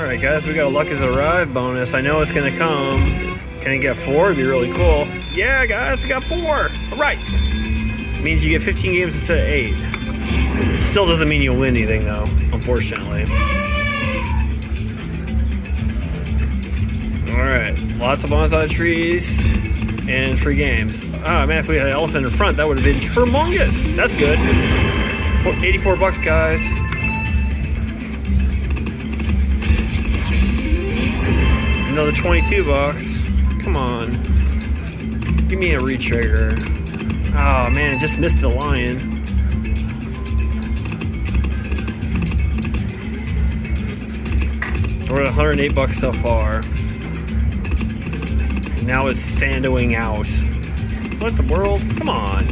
Alright guys, we got a Luck is Arrived bonus. I know it's gonna come. Can I get 4? It'd be really cool. Yeah guys, we got 4! Alright! Means you get 15 games instead of 8. It still doesn't mean you'll win anything though, unfortunately. Alright, lots of bonsai trees and free games. Ah man, if we had an elephant in front, that would have been humongous! That's good. 84 bucks guys. Another 22 bucks. Come on. Give me a retrigger. Oh man, just missed the lion. We're at 108 bucks so far. Now it's sandoing out. What the world? Come on.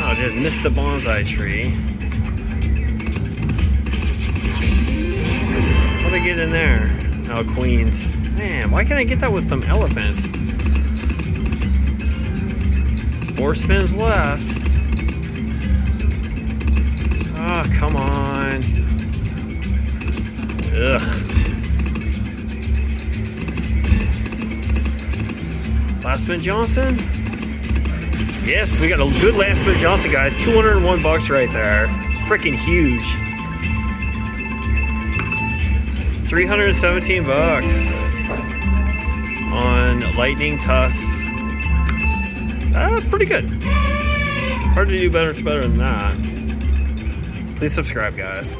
Oh, just missed the bonsai tree. What did I get in there? Oh, queens. Man, why can't I get that with some elephants? 4 spins left. Oh, come on. Ugh. Last spin Johnson? Yes, we got a good last spin Johnson, guys. 201 bucks right there. Freaking huge. 317 bucks on Lightning Tusks. That was pretty good. Hard to do better than that. Please subscribe, guys.